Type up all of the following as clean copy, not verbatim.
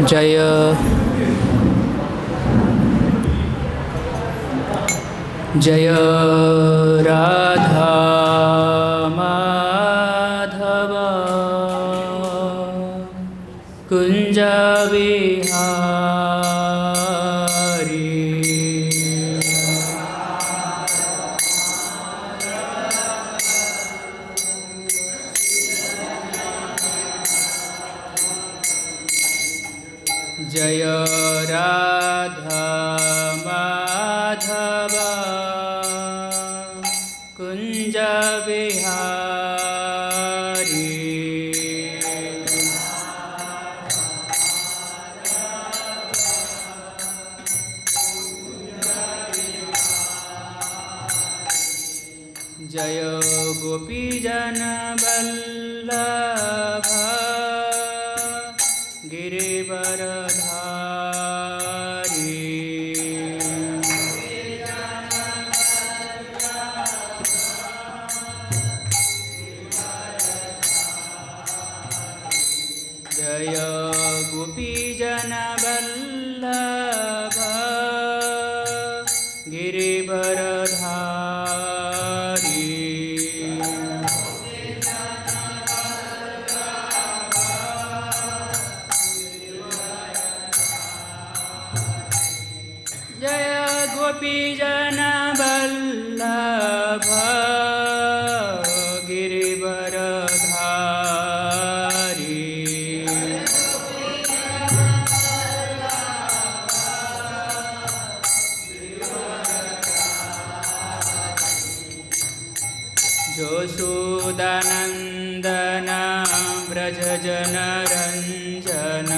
जय जय राधा माधव कुंज विहारी। जय राधा माधव कुंज विहारी। जय गोपीजन वल्लभ गिरिवरधारी। जय गोपीजन वल्लभ गिरिवरधारी। जय गोपीजन वल्लभ गिरिवरधारी। यशोदानन्दन व्रज जनरञ्जन।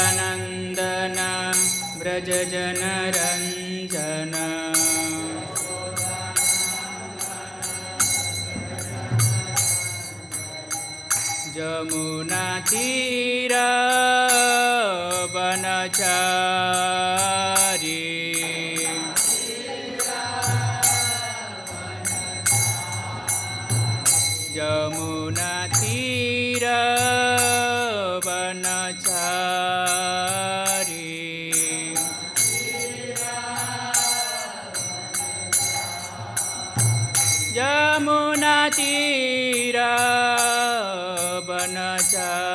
यशोदानन्दन व्रज जनरञ्जन। यमुना तीर वनचारी। यमुना तीर वनचारी। यमुना तीर वनचारी।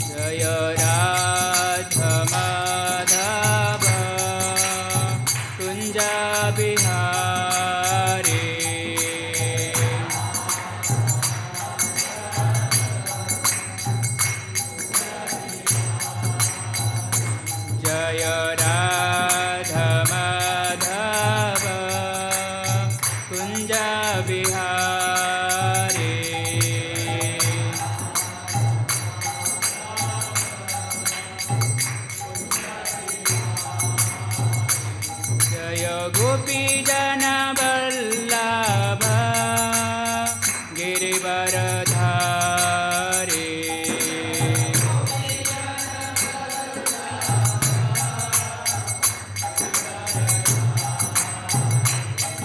जय राधा माधव कुंज विहारी। जय राधा माधव कुंज विहारी। जय गोपीजन वल्लभ गिरिवरधारी।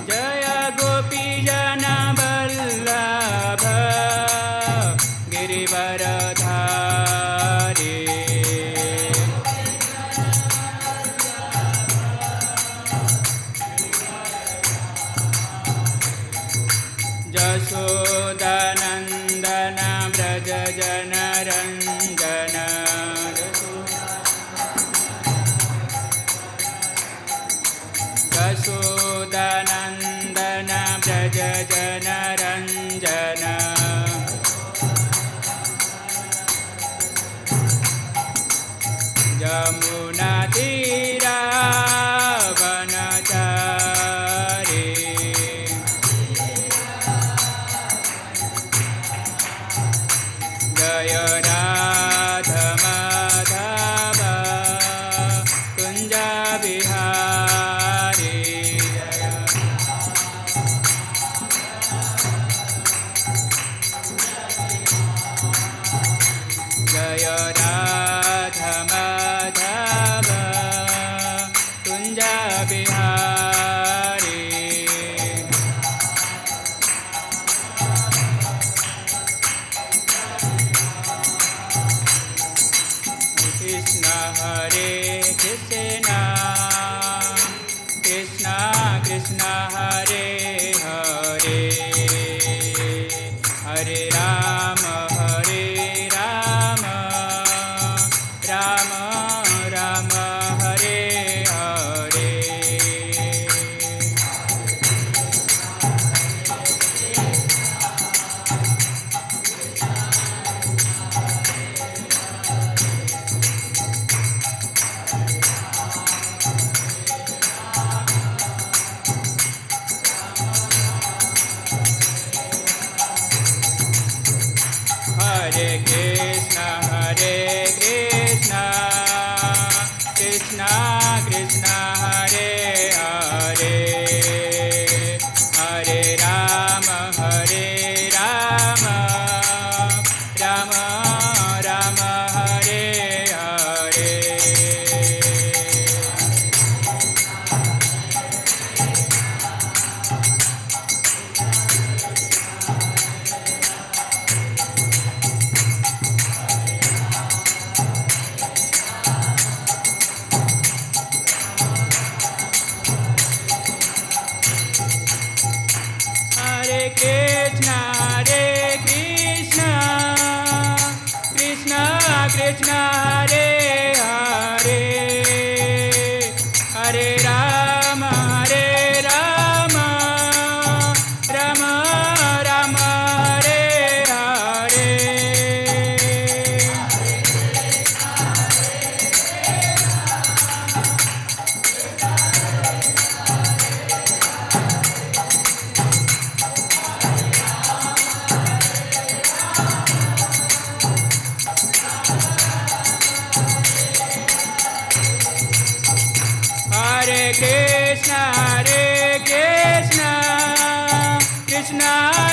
जय गोपीजन वल्लभ गिरिवरधारी। यशोदानन्दन व्रज जनरञ्जन। यशोदानन्दन व्रज जनरञ्जन। यमुना तीर वनचारी। जय राधा माधव कुंज विहारी। जय Radha Krishna Hare Krishna Krishna Krishna Hare Hare Hare Rama Hare Rama Rama Rama Hare Hare Hare Krishna Krishna Krishna Hare Hare Hare Rama Rama Rama Hare Hare Hare Krishna Krishna Krishna Hare Hare Hare Rama Rama Rama Hare Hare Hare Krishna Krishna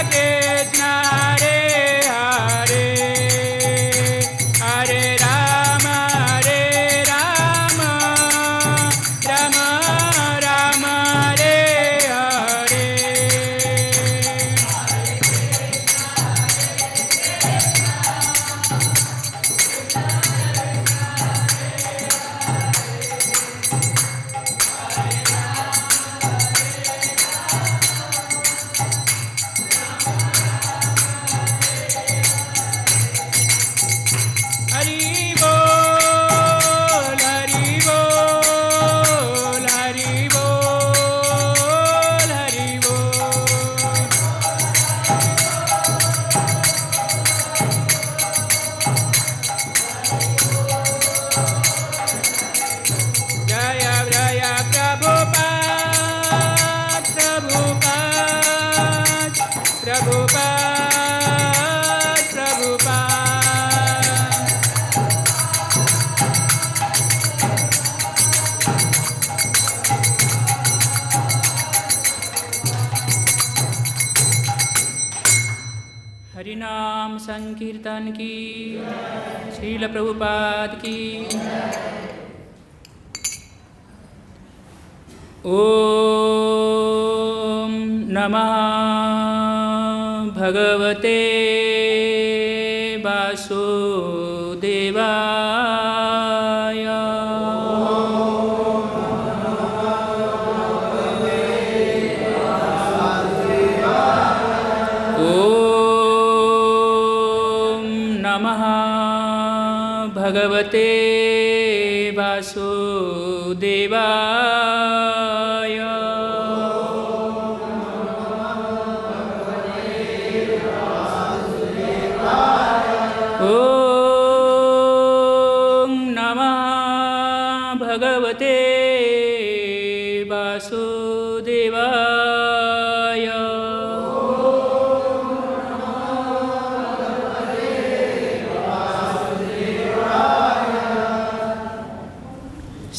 Krishna Hare Hare Hare Rama Rama Rama Hare Hare Hari Bol Hari Bol Hari Bol Hari Bol Jaya Jaya Prabhupada Prabhupada हरिनाम संकीर्तन की श्रील प्रभुपाद की ओम नमः भगवते वासुदेवाय भगवते वासुदेवाय ॐ नमः भगवते वासुदेवाय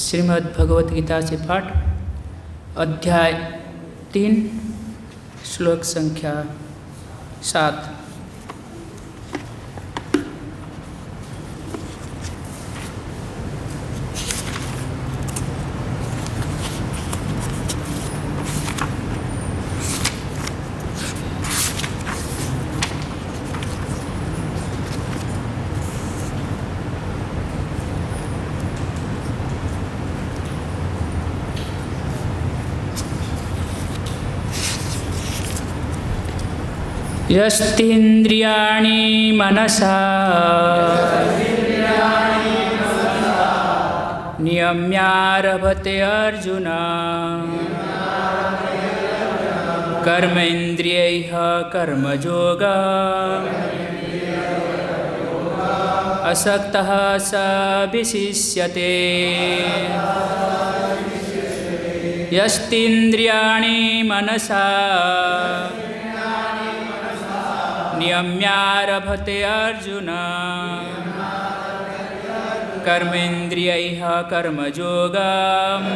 श्रीमद् भगवत गीता से पाठ अध्याय 3 श्लोक संख्या 7। यस्तीन्द्रियाणि मनसा नियम्यारभते अर्जुन कर्मेन्द्रियैः कर्मयोगः असक्तः स विशिष्यते। यस्तीन्द्रियाणि मनसा नियम्यारभते अर्जुन कर्मेन्द्रियैः कर्मयोगः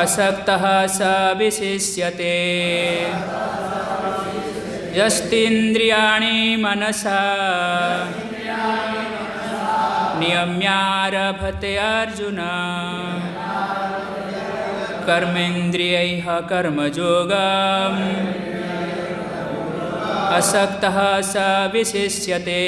असक्तः स विशिष्यते। यस्तीन्द्रियाणि मनसा नियम्यारभते अर्जुन कर्मेन्द्रियैः कर्मयोगः असक्तः स विशिष्यते।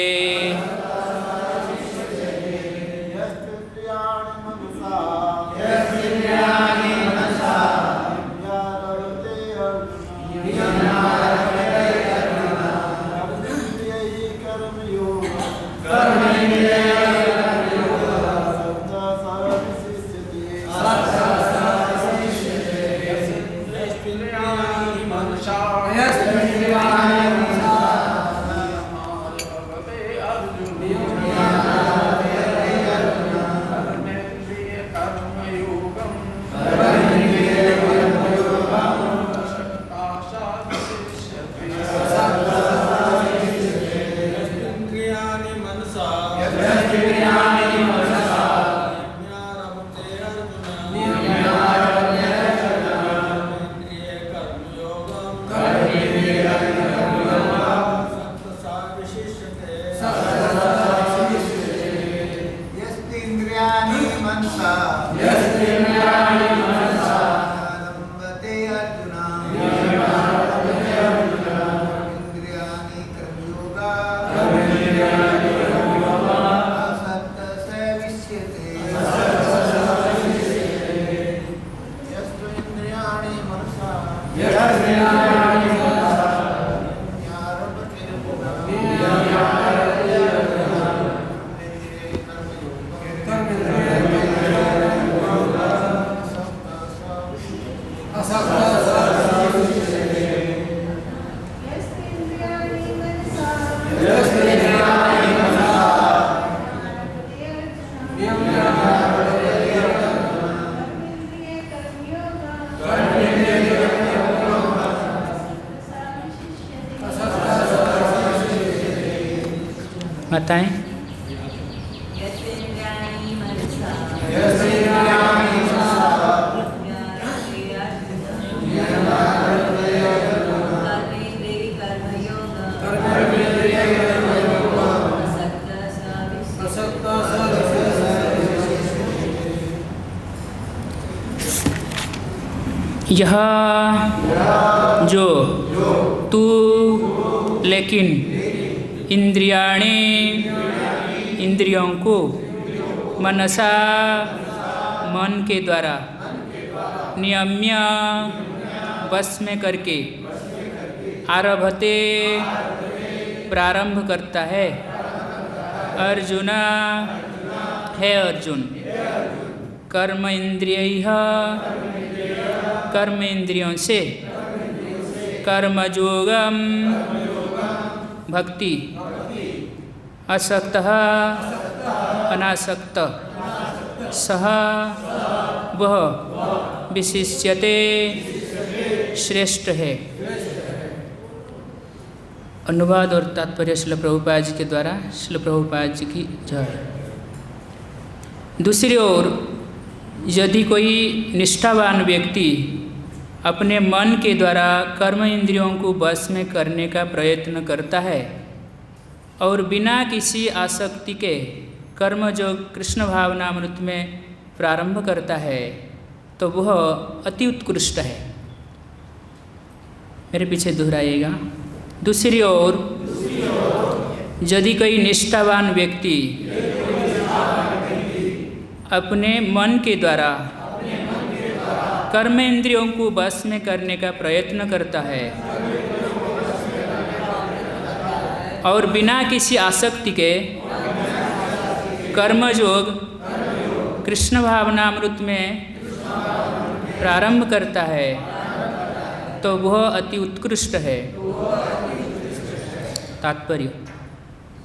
बताएं। यह जो तू लेकिन इंद्रियाणि इंद्रियों को मनसा मन के द्वारा नियम्य बस में करके आरभते प्रारंभ करता है। अर्जुन है अर्जुन कर्म इंद्रिय कर्म इंद्रियों से कर्मयोगम भक्ति असक्त अनासक्त सह वह विशिष्यते श्रेष्ठ है। अनुवाद और तात्पर्य श्रील प्रभुपाद जी के द्वारा श्रील प्रभुपाद जी की जय। दूसरी ओर यदि कोई निष्ठावान व्यक्ति अपने मन के द्वारा कर्म इंद्रियों को वश में करने का प्रयत्न करता है और बिना किसी आसक्ति के कर्म जो कृष्ण भावनामृत में प्रारंभ करता है तो वह अति उत्कृष्ट है। मेरे पीछे दोहराइएगा। दूसरी ओर यदि कोई निष्ठावान व्यक्ति अपने मन के द्वारा कर्म इंद्रियों को वश में करने का प्रयत्न करता है और बिना किसी आसक्ति के कर्मयोग कृष्ण भावनामृत में प्रारंभ करता है तो वह अति उत्कृष्ट है। तात्पर्य: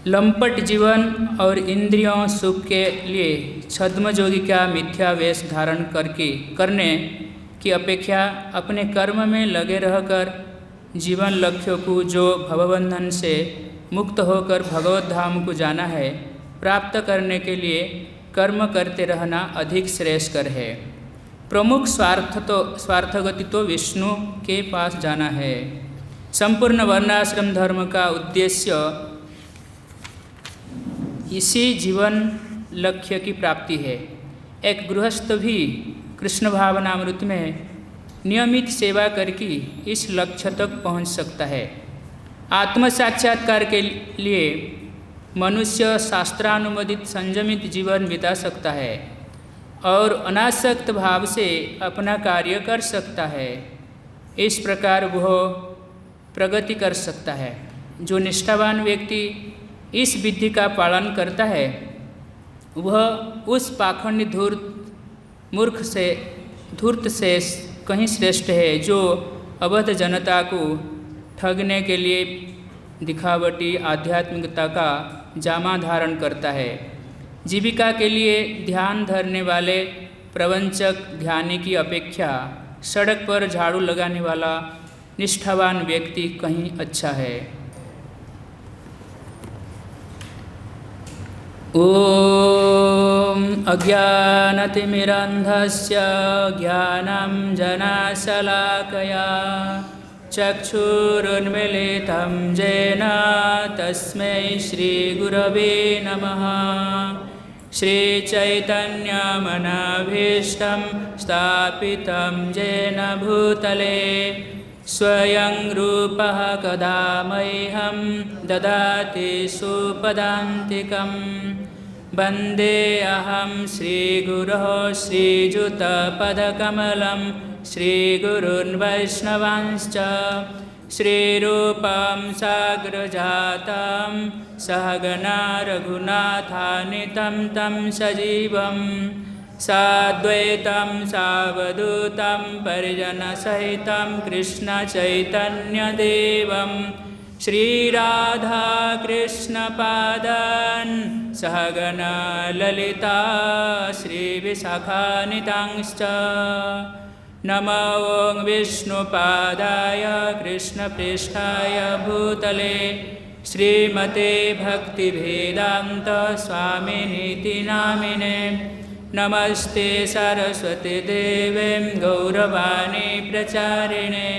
लंपट जीवन और इंद्रियों सुख के लिए छद्मयोगी का मिथ्या वेश धारण करने की अपेक्षा अपने कर्म में लगे रहकर जीवन लक्ष्यों को, जो भवबंधन से मुक्त होकर भगवत धाम को जाना है, प्राप्त करने के लिए कर्म करते रहना अधिक श्रेयस्कर है। प्रमुख स्वार्थगति तो विष्णु के पास जाना है। संपूर्ण वर्णाश्रम धर्म का उद्देश्य इसी जीवन लक्ष्य की प्राप्ति है। एक गृहस्थ भी कृष्ण भावनामृत में नियमित सेवा करके इस लक्ष्य तक पहुंच सकता है। आत्म साक्षात्कार के लिए मनुष्य शास्त्रानुमोदित संयमित जीवन बिता सकता है और अनासक्त भाव से अपना कार्य कर सकता है। इस प्रकार वह प्रगति कर सकता है। जो निष्ठावान व्यक्ति इस विधि का पालन करता है वह उस पाखंडी धूर्त से कहीं श्रेष्ठ है जो अबद्ध जनता को ठगने के लिए दिखावटी आध्यात्मिकता का जामा धारण करता है। जीविका के लिए ध्यान धरने वाले प्रवंचक ध्यानी की अपेक्षा सड़क पर झाड़ू लगाने वाला निष्ठावान व्यक्ति कहीं अच्छा है। ओम अज्ञानतिमिरन्धस्य ज्ञानं जनाशलाकया चक्षुरुन्मीलितं येन तस्मै श्रीगुरवे नमः। श्रीचैतन्यमनभीष्टं स्थापितं येन भूतले स्वयं रूपः कदा मह्यं ददाति सुपदान्तिकं। वन्देऽहं श्रीगुरोः श्रीयुतपदकमलं श्रीगुरून् वैष्णवांश्च। श्रीरूपं साग्रजातं सहगना रघुनाथान्वितं तं सजीवं साद्वैतं सावधूतं परिजनसहितं कृष्णचैतन्यदेवं श्रीराधाकृष्णपादान् सहगना ललिता श्रीविशाखान्वितांश्च। नमो ॐ विष्णुपादाय कृष्णप्रेष्ठाय भूतले श्रीमते भक्तिवेदान्त स्वामिनीति नामिने। नमस्ते सरस्वती देवे गौरवाणी प्रचारिणे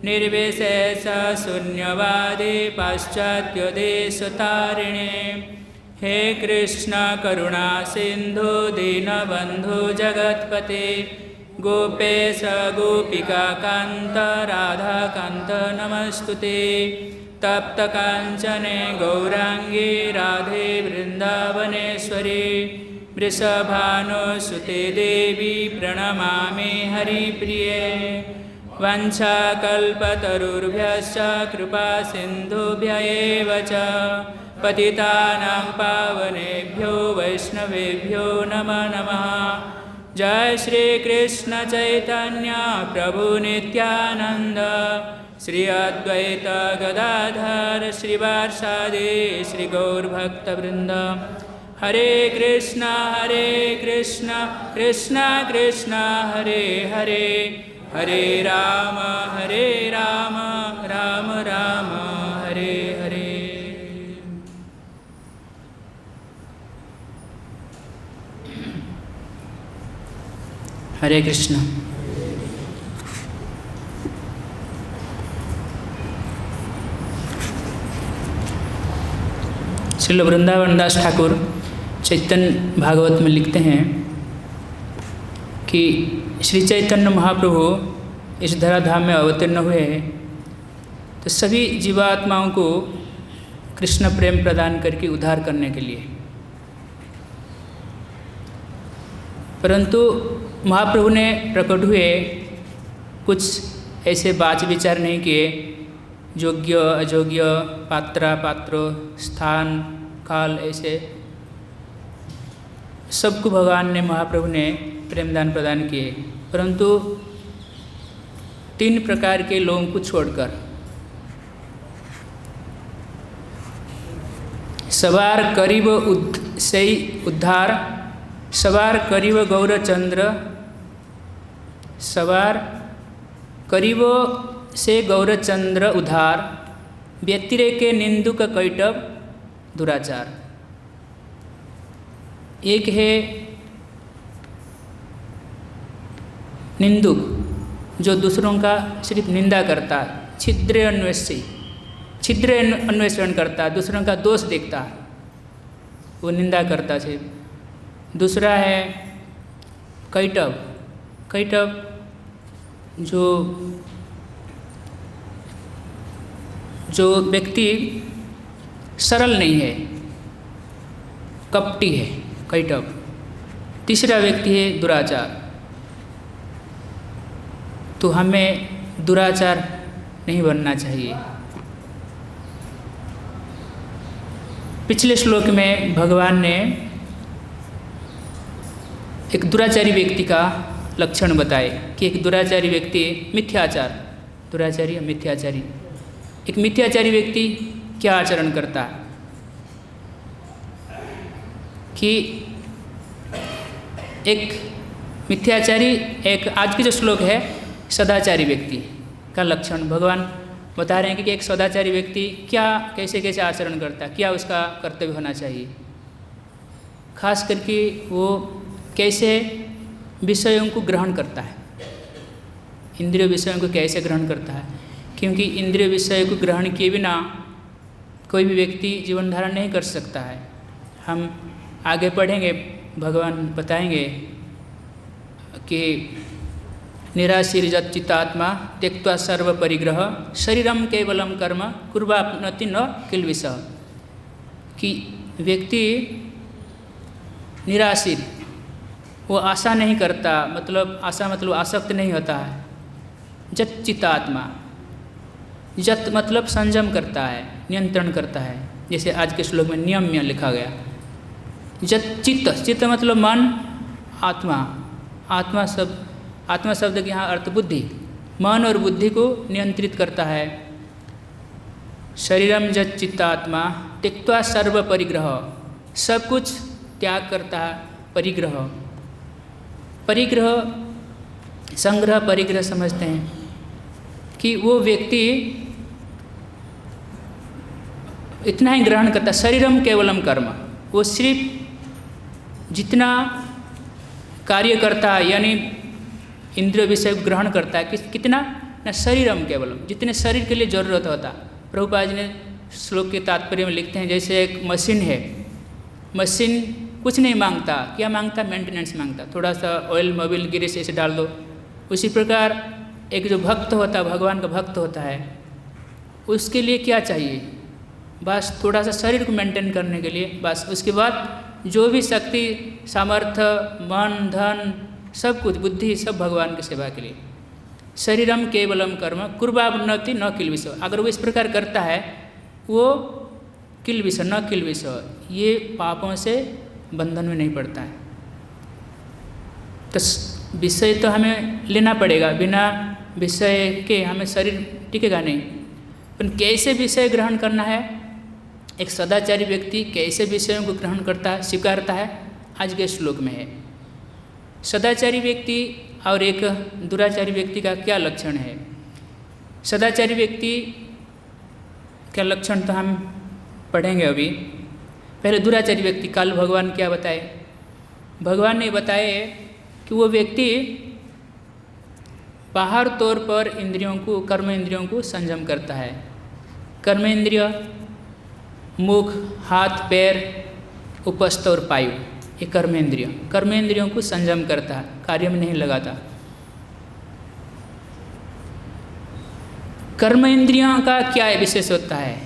निर्विशेषशून्यवादी पाश्चात्योदेशतारिणे। हे कृष्ण करुणा सिंधु दीनबंधु जगत्पते गोपेश गोपिका कांत राधा कांत नमस्तुते। तप्त कांचने गौरांगी राधे वृंदावनेश्वरी वृषभानुसुते देवी प्रणमामि हरिप्रिये। वंशाकल्पतरुभ्यश्च कृपा सिन्धुभ्य एव च पतितानां पावनेभ्यो वैष्णवेभ्यो नमो नमः। जय श्री कृष्ण चैतन्य प्रभु नित्यानंद श्री अद्वैत गदाधर श्रीवासादि श्री गौरभक्तवृंद। हरे कृष्ण कृष्ण कृष्ण हरे हरे हरे राम राम राम हरे हरे। हरे कृष्ण। श्रील वृंदावन दास ठाकुर चैतन्य भागवत में लिखते हैं कि श्री चैतन्य महाप्रभु इस धराधाम में अवतीर्ण हुए तो सभी जीवात्माओं को कृष्ण प्रेम प्रदान करके उद्धार करने के लिए। परंतु महाप्रभु ने प्रकट हुए कुछ ऐसे बात विचार नहीं किए योग्य अयोग्य, पात्रा पात्र, स्थान काल, ऐसे सबको भगवान ने, महाप्रभु ने प्रेमदान प्रदान किए। परंतु 3 प्रकार के लोगों को छोड़कर सवार करीब से उद्धार, सवार करीब गौरचंद्र, सवार करीब से गौरचंद्र उद्धार, व्यतिरेक निंदुक कैटव दुराचार। एक है निंदुक, जो दूसरों का सिर्फ निंदा करता है, छिद्र अन्वेषण करता है, दूसरों का दोष देखता है, वो निंदा करता है। दूसरा है कैटव, कैटव जो व्यक्ति सरल नहीं है, कपटी है, कैटव। तीसरा व्यक्ति है दुराचार। तो हमें दुराचार नहीं बनना चाहिए। पिछले श्लोक में भगवान ने एक दुराचारी व्यक्ति का लक्षण बताए कि एक दुराचारी व्यक्ति मिथ्याचार, दुराचारी या मिथ्याचारी, एक मिथ्याचारी व्यक्ति क्या आचरण करता है कि एक मिथ्याचारी, एक आज के जो श्लोक है सदाचारी व्यक्ति का लक्षण भगवान बता रहे हैं कि एक सदाचारी व्यक्ति क्या कैसे कैसे आचरण करता है, क्या उसका कर्तव्य होना चाहिए। खास करके वो कैसे विषयों को ग्रहण करता है, इंद्रिय विषयों को कैसे ग्रहण करता है, क्योंकि इंद्रिय विषय को ग्रहण किए बिना कोई भी व्यक्ति जीवन धारण नहीं कर सकता है। हम आगे पढ़ेंगे, भगवान बताएंगे कि निराशीर्जत चित्तात्मा त्यक्त्वा सर्व परिग्रह शरीरम केवलम कर्म कुर्वाप्नोति न किल्बिषः, कि व्यक्ति निराशीर, वो आशा नहीं करता, मतलब आशा मतलब आसक्त नहीं होता है। जत चित्तात्मा, जत मतलब संयम करता है, नियंत्रण करता है, जैसे आज के श्लोक में नियम में लिखा गया। जत चित्त, चित्त मतलब मन, आत्मा, आत्मा शब्द के यहाँ अर्थ बुद्धि, मन और बुद्धि को नियंत्रित करता है। शरीरम जत चित्तात्मा त्यक्त्वा सर्व परिग्रह, सब कुछ त्याग करता है। परिग्रह, परिग्रह संग्रह परिग्रह समझते हैं कि वो व्यक्ति इतना ही ग्रहण करता, शरीरम केवलम कर्म, वो सिर्फ जितना कार्य करता है यानी इंद्रिय विषय को ग्रहण करता है, कितना न शरीरम केवलम, जितने शरीर के लिए जरूरत होता। प्रभुपाद जी ने श्लोक के तात्पर्य में लिखते हैं, जैसे एक मशीन है, मशीन कुछ नहीं मांगता, क्या मांगता? मेंटेनेंस मांगता, थोड़ा सा ऑयल मोबिल गिरीस ऐसे डाल दो। उसी प्रकार एक जो भक्त होता है, भगवान का भक्त होता है, उसके लिए क्या चाहिए? बस थोड़ा सा शरीर को मेंटेन करने के लिए, बस उसके बाद जो भी शक्ति सामर्थ्य मन धन सब कुछ बुद्धि सब भगवान की सेवा के लिए। शरीरम केवलम कर्म कुर्वाप्नोति न किल्बिषः, अगर वो इस प्रकार करता है वो किल्बिषः न किल्बिषः, ये पापों से बंधन में नहीं पड़ता है। तो विषय तो हमें लेना पड़ेगा, बिना विषय के हमें शरीर टिकेगा नहीं। पर कैसे विषय ग्रहण करना है, एक सदाचारी व्यक्ति कैसे विषयों को ग्रहण करता है, स्वीकारता है, आज के श्लोक में है। सदाचारी व्यक्ति और एक दुराचारी व्यक्ति का क्या लक्षण है? सदाचारी व्यक्ति का लक्षण तो हम पढ़ेंगे अभी। पहले दुराचारी व्यक्ति, कल भगवान क्या बताए? भगवान ने बताए कि वो व्यक्ति बाहर तौर पर इंद्रियों को, कर्म इंद्रियों को संयम करता है। कर्म इंद्रिय मुख, हाथ, पैर, उपस्थ और पायु, ये कर्मेंद्रिय, कर्मेंद्रियों को संयम करता है, कार्य में नहीं लगाता। कर्मेंद्रियों का क्या विशेष होता है?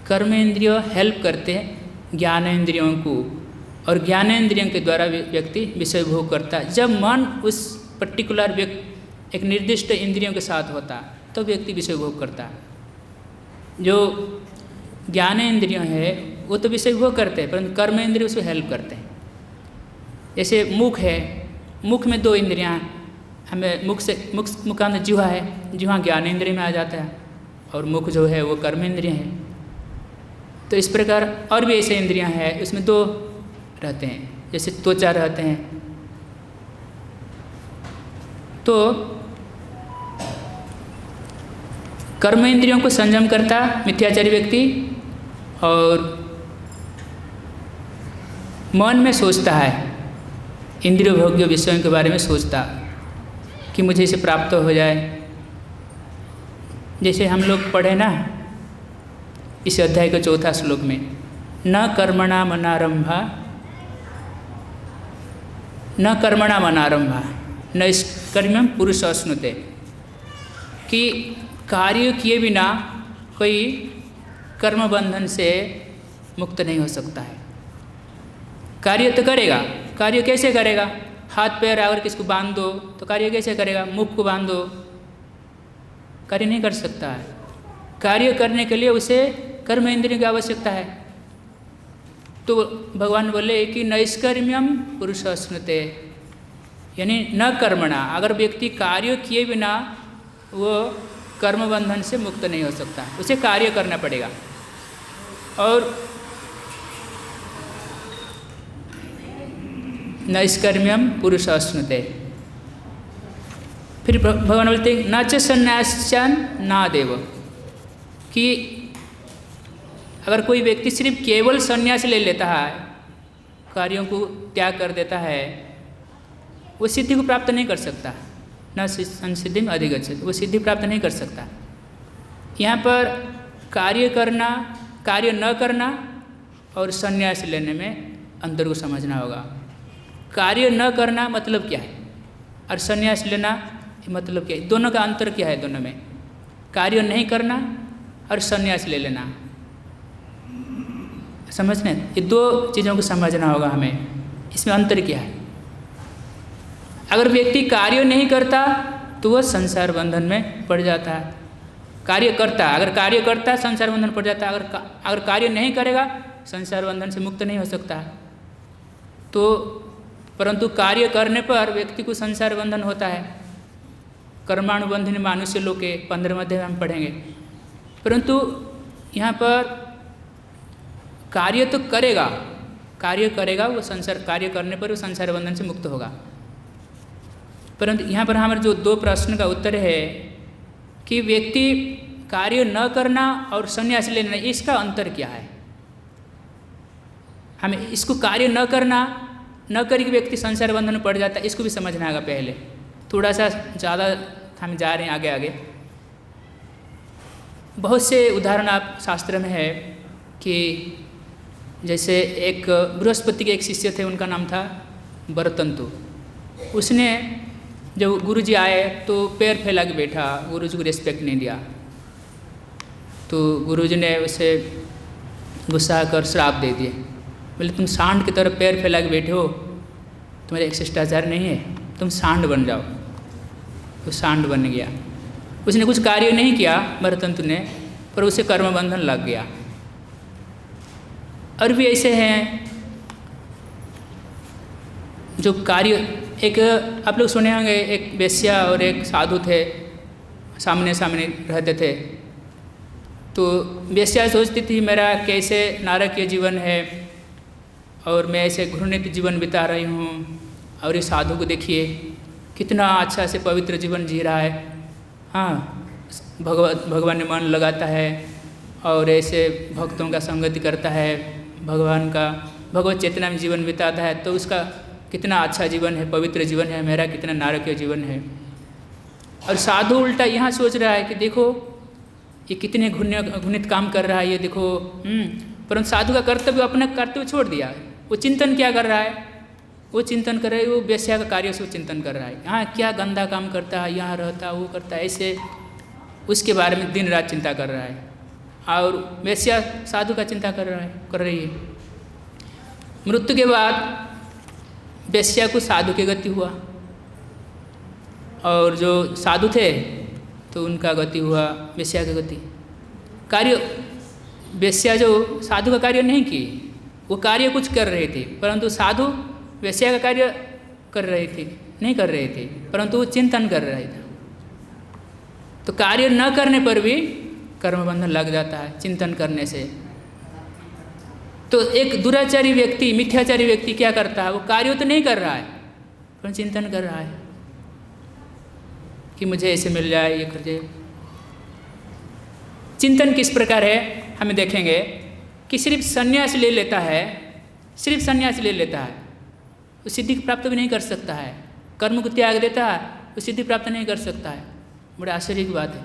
कर्मेंद्रिय हेल्प करते हैं ज्ञानेंद्रियों को, और ज्ञानेंद्रियों के द्वारा व्यक्ति विषय भोग करता है। जब मन उस पर्टिकुलर एक निर्दिष्ट इंद्रियों के साथ होता है तो व्यक्ति विषय भोग करता है। जो ज्ञानेंद्रिय है वो तो विषय भोग करते हैं, परंतु कर्म इंद्रिय उसको हेल्प करते हैं। जैसे मुख है, मुख में 2 इंद्रियां, हमें मुख का अंदर जिह्वा है, जिह्वा ज्ञानेंद्रिय में आ जाता है और मुख जो है वो कर्मेंद्रिय है। तो इस प्रकार और भी ऐसे इंद्रियां हैं, उसमें 2 रहते हैं, जैसे त्वचा रहते हैं। तो कर्म इंद्रियों को संयम करता मिथ्याचारी व्यक्ति और मन में सोचता है, इंद्रिय भोग्य विषयों के बारे में सोचता कि मुझे इसे प्राप्त हो जाए। जैसे हम लोग पढ़े ना इस अध्याय के 4था श्लोक में, न कर्मणा मनारंभा नैष्कर्म्यं पुरुष अश्नुते, कि कार्य किए बिना कोई कर्म बंधन से मुक्त नहीं हो सकता है। कार्य तो करेगा, कार्य कैसे करेगा? हाथ पैर अगर किसको बांध दो तो कार्य कैसे करेगा? मुख को बांध दो, कार्य नहीं कर सकता है। कार्य करने के लिए उसे कर्म इंद्रियों की आवश्यकता है। तो भगवान बोले कि नैष्कर्म्यम पुरुष अश्नुते, यानी न कर्मणा, अगर व्यक्ति कार्य किए बिना वो कर्म बंधन से मुक्त नहीं हो सकता, उसे कार्य करना पड़ेगा। और नैष्कर्म्यम पुरुष अश्नुते, फिर भगवान बोलते न च संन्यास्यान ना देव, कि अगर कोई व्यक्ति सिर्फ केवल संन्यास ले लेता है, कार्यों को त्याग कर देता है, वो सिद्धि को प्राप्त नहीं कर सकता। न संसिद्धि में अधिगच्छति, वो सिद्धि प्राप्त नहीं कर सकता। यहाँ पर कार्य करना, कार्य न करना और संन्यास लेने में अंतर को समझना होगा। कार्य न करना मतलब क्या है और संन्यास लेना मतलब क्या है, दोनों का अंतर क्या है? दोनों में कार्य नहीं करना और संन्यास ले लेना, समझने, ये 2 चीज़ों को समझना होगा हमें, इसमें अंतर क्या है। अगर व्यक्ति कार्य नहीं करता तो वह संसार बंधन में पड़ जाता है। कार्य करता, अगर कार्य करता है संसार बंधन पड़ जाता है, अगर कार्य नहीं करेगा संसार बंधन से मुक्त नहीं हो सकता। तो परंतु कार्य करने पर व्यक्ति को संसार बंधन होता है। कर्मानुबंधिनी मानुष्य लोके 15वें अध्याय में हम पढ़ेंगे। परंतु यहाँ पर कार्य तो करेगा, कार्य करेगा, वो संसार कार्य करने पर वो संसार बंधन से मुक्त होगा। परंतु यहाँ पर हमारे जो 2 प्रश्न का उत्तर है कि व्यक्ति कार्य न करना और संन्यास लेना, इसका अंतर क्या है? हमें इसको कार्य न करना, न करके व्यक्ति संसार बंधन में पड़ जाता है, इसको भी समझना होगा पहले। थोड़ा सा ज़्यादा हम जा रहे हैं आगे आगे। बहुत से उदाहरण आप शास्त्र में है कि जैसे एक बृहस्पति के एक शिष्य थे, उनका नाम था वरतंतु। उसने जब गुरुजी आए तो पैर फैला के बैठा, गुरुजी को रिस्पेक्ट नहीं दिया। तो गुरुजी ने उसे गुस्सा कर श्राप दे दिए, बोले तुम सांड की तरह पैर फैला के बैठे हो, तुम्हारे एक शिष्टाचार नहीं है, तुम सांड बन जाओ। तो सांड बन गया। उसने कुछ कार्य नहीं किया वरतंतु ने, पर उसे कर्म बंधन लग गया। और भी ऐसे हैं जो कार्य, एक आप लोग सुने होंगे, एक वेश्या और एक साधु थे, सामने सामने रहते थे। तो वेश्या सोचती थी मेरा कैसे नारकीय जीवन है और मैं ऐसे घृणित जीवन बिता रही हूँ, और इस साधु को देखिए कितना अच्छा से पवित्र जीवन जी रहा है। हाँ, भगवान में मन लगाता है और ऐसे भक्तों का संगति करता है, भगवत चेतना में जीवन बिताता है, तो उसका कितना अच्छा जीवन है, पवित्र जीवन है, मेरा कितना नारकीय जीवन है। और साधु उल्टा यहाँ सोच रहा है कि देखो ये कितने घृणित काम कर रहा है, ये देखो। परंतु साधु का कर्तव्य, अपना कर्तव्य छोड़ दिया। वो चिंतन क्या कर रहा है? वो चिंतन कर रहा है, वो वेश्या का कार्य से चिंतन कर रहा है। यहाँ क्या गंदा काम करता है, यहाँ रहता, वो करता है, ऐसे उसके बारे में दिन रात चिंता कर रहा है। और वेश्या साधु का चिंता कर रही है। मृत्यु के बाद वेश्या को साधु की गति हुआ, और जो साधु थे तो उनका गति हुआ वेश्या की गति। कार्य वेश्या जो साधु का कार्य नहीं की, वो कार्य कुछ कर रहे थे, परंतु साधु वेश्या का कार्य कर रहे थे नहीं कर रहे थे, परंतु वो चिंतन कर रहे थे। तो कार्य न करने पर भी कर्म बंधन लग जाता है चिंतन करने से। तो एक दुराचारी व्यक्ति, मिथ्याचारी व्यक्ति क्या करता है, वो कार्य तो नहीं कर रहा है पर चिंतन कर रहा है कि मुझे ऐसे मिल जाए, ये कर जाए। चिंतन किस प्रकार है हमें देखेंगे कि सिर्फ संन्यास ले लेता है, सिर्फ संन्यास ले लेता है, वो सिद्धि प्राप्त भी नहीं कर सकता है। कर्म को त्याग देता है, वो सिद्धि प्राप्त नहीं कर सकता है। बड़े आश्चर्य की बात है।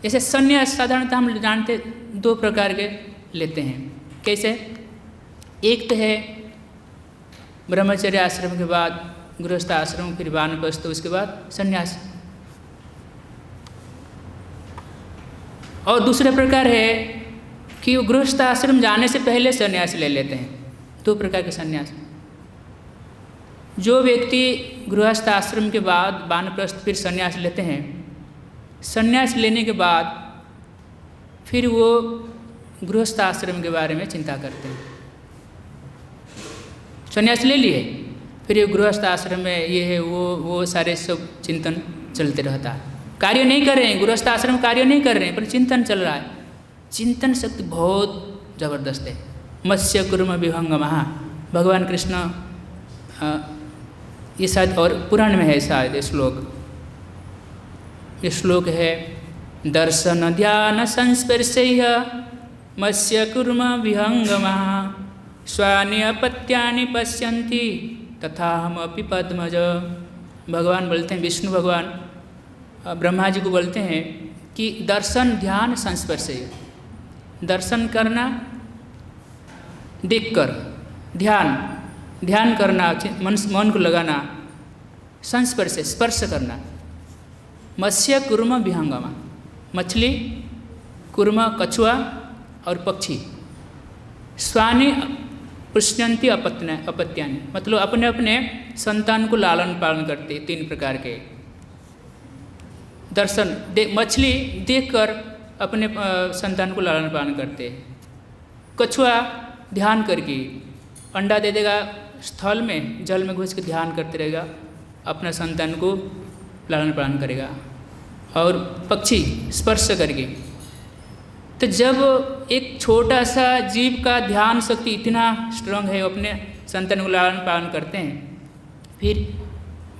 ऐसे संन्यास साधारणतः हम जानते दो प्रकार के लेते हैं। कैसे? एक तो है ब्रह्मचर्य आश्रम के बाद गृहस्थ आश्रम, फिर वानप्रस्थ, उसके बाद संन्यास। और दूसरा प्रकार है कि वो गृहस्थ आश्रम जाने से पहले संन्यास ले लेते हैं। दो प्रकार के संन्यास। जो व्यक्ति गृहस्थ आश्रम के बाद वानप्रस्थ फिर संन्यास लेते हैं, संन्यास लेने के बाद फिर वो गृहस्थ आश्रम के बारे में चिंता करते हैं। संन्यास ले लिए, फिर ये गृहस्थ आश्रम में ये है वो सारे सब चिंतन चलते रहता है। कार्य नहीं कर रहे हैं, गृहस्थ आश्रम कार्य नहीं कर रहे हैं, पर चिंतन चल रहा है। चिंतन शक्ति बहुत जबरदस्त है। मत्स्य कुर्म विहंगमः, भगवान कृष्ण ये शायद और पुराण में है शायद ये श्लोक। ये श्लोक है दर्शन ध्यान संस्पर्शैः मत्स्य कुर्म विहंगमः स्वानि अपत्यानि पश्यन्ति तथाहमपि पद्मज। भगवान बोलते हैं, विष्णु भगवान ब्रह्मा जी को बोलते हैं कि दर्शन ध्यान संस्पर्श, दर्शन करना देखकर, ध्यान करना, मन को लगाना, संस्पर्श स्पर्श करना। मत्स्य कुर्म विहंगमा, मछली, कुर्म कछुआ और पक्षी, स्वानि पुष्यन्ति अपत्यानि, मतलब अपने अपने संतान को लालन पालन करते। तीन प्रकार के दर्शन, मछली देखकर अपने संतान को लालन पालन करते। कछुआ ध्यान करके अंडा दे देगा, स्थल में जल में घुस के ध्यान करते रहेगा, अपना संतान को लालन पालन करेगा। और पक्षी स्पर्श करके। तो जब एक छोटा सा जीव का ध्यान शक्ति इतना स्ट्रांग है, अपने संतान को लालन पालन करते हैं, फिर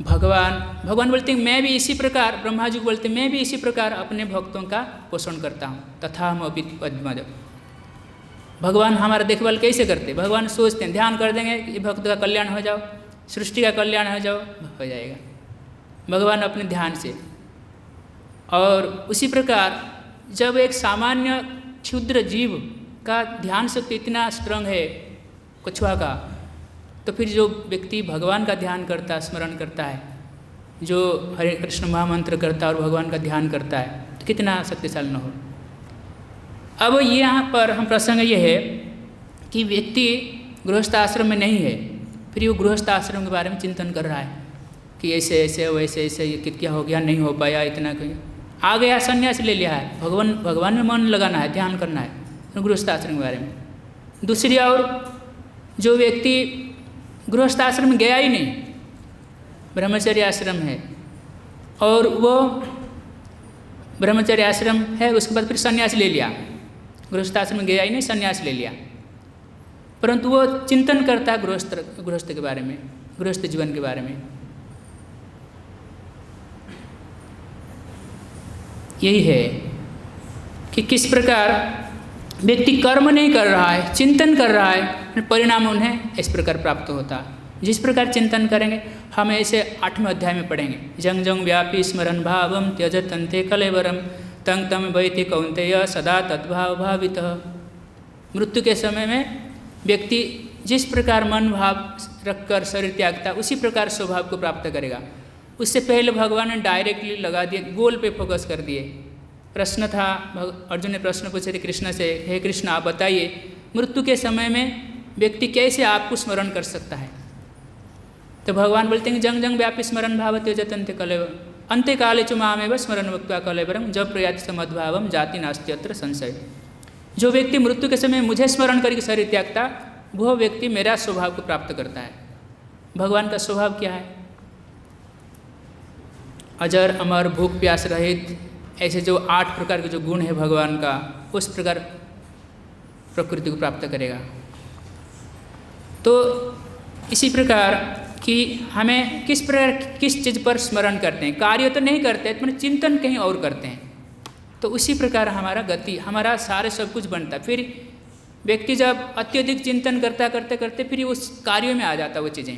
भगवान बोलते हैं मैं भी इसी प्रकार, ब्रह्मा जी को बोलते हैं मैं भी इसी प्रकार अपने भक्तों का पोषण करता हूँ। तथा हम अपि पद्मज, भगवान हमारा देखभाल कैसे करते? भगवान सोचते हैं, ध्यान कर देंगे कि भक्त का कल्याण हो जाओ, सृष्टि का कल्याण हो जाओ, हो जाएगा भगवान अपने ध्यान से। और उसी प्रकार जब एक सामान्य क्षुद्र जीव का ध्यान शक्ति इतना स्ट्रांग है कछुआ का, तो फिर जो व्यक्ति भगवान का ध्यान करता, स्मरण करता है, जो हरे कृष्ण महामंत्र करता है और भगवान का ध्यान करता है, तो कितना शक्तिशाली न हो। अब यहाँ पर हम प्रसंग ये है कि व्यक्ति गृहस्थ आश्रम में नहीं है, फिर वो गृहस्थ आश्रम के बारे में चिंतन कर रहा है कि ऐसे ऐसे वैसे ऐसे ये क्या हो गया, नहीं हो पाया, इतना कहीं आ गया, संन्यास ले लिया है, भगवान में मन लगाना है, ध्यान करना है, तो गृहस्थ आश्रम के बारे में। दूसरी और जो व्यक्ति गृहस्थ आश्रम में गया ही नहीं, ब्रह्मचर्य आश्रम है, और वो ब्रह्मचर्य आश्रम है, उसके बाद फिर संन्यास ले लिया, गृहस्थ आश्रम में गया ही नहीं, संन्यास ले लिया, परंतु वो चिंतन करता है गृहस्थ के बारे में, गृहस्थ जीवन के बारे में। यही है कि किस प्रकार व्यक्ति कर्म नहीं कर रहा है, चिंतन कर रहा है, परिणाम उन्हें इस प्रकार प्राप्त होता है। जिस प्रकार चिंतन करेंगे, हम ऐसे 8वें अध्याय में पढ़ेंगे, जंग जंग व्यापी स्मरण भावम त्यजत अंते कलेवरम तंग तम वैति कौंतेय सदा तद्भाव भावितः। मृत्यु के समय में व्यक्ति जिस प्रकार मन भाव रखकर शरीर त्यागता, उसी प्रकार स्वभाव को प्राप्त करेगा। उससे पहले भगवान ने डायरेक्टली लगा दिए, गोल पे फोकस कर दिए। प्रश्न था, अर्जुन ने प्रश्न पूछे थे कृष्ण से, हे कृष्ण आप बताइए मृत्यु के समय में व्यक्ति कैसे आपको स्मरण कर सकता है? तो भगवान बोलते हैं जंग जंग व्यापी स्मरण भाव त्यजत अंते कलेवर, अंते काले च मामेव स्मरण वक्त्वा कलेवरम जब प्रयाति समद्भावम जाति नास्ति अत्र संशय। जो व्यक्ति मृत्यु के समय मुझे स्मरण करके शरीर त्यागता, वह व्यक्ति मेरा स्वभाव को प्राप्त करता है। भगवान का स्वभाव क्या है? अजर अमर भूख प्यास रहित, ऐसे जो 8 प्रकार के जो गुण है भगवान का, उस प्रकार प्रकृति को प्राप्त करेगा। तो इसी प्रकार कि हमें किस प्रकार किस चीज़ पर स्मरण करते हैं, कार्य तो नहीं करते, मतलब चिंतन कहीं और करते हैं, तो उसी प्रकार हमारा गति, हमारा सारे सब कुछ बनता है। फिर व्यक्ति जब अत्यधिक चिंतन करते करते फिर उस कार्यों में आ जाता है। वो चीज़ें,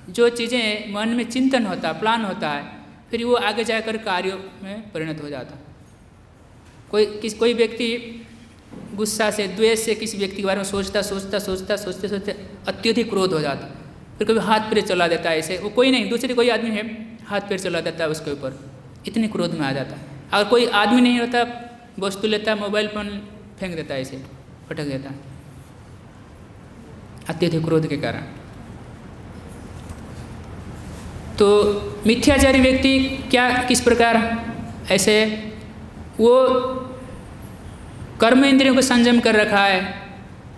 जो चीज़ें मन में चिंतन होता है, प्लान होता है, फिर वो आगे जाकर कार्यों में परिणत हो जाता। कोई व्यक्ति गुस्सा से, द्वेष से किसी व्यक्ति के बारे में सोचते अत्यधिक क्रोध हो जाता, फिर कभी हाथ पैर चला देता है। ऐसे वो कोई नहीं, दूसरे कोई आदमी है, हाथ पैर चला देता है उसके ऊपर, इतने क्रोध में आ जाता है। अगर कोई आदमी नहीं होता, वस्तु लेता, मोबाइल फोन फेंक देता है, ऐसे पटक देता है, अत्यधिक क्रोध के कारण। तो मिथ्याचारी व्यक्ति क्या, किस प्रकार, ऐसे वो कर्म इंद्रियों को संयम कर रखा है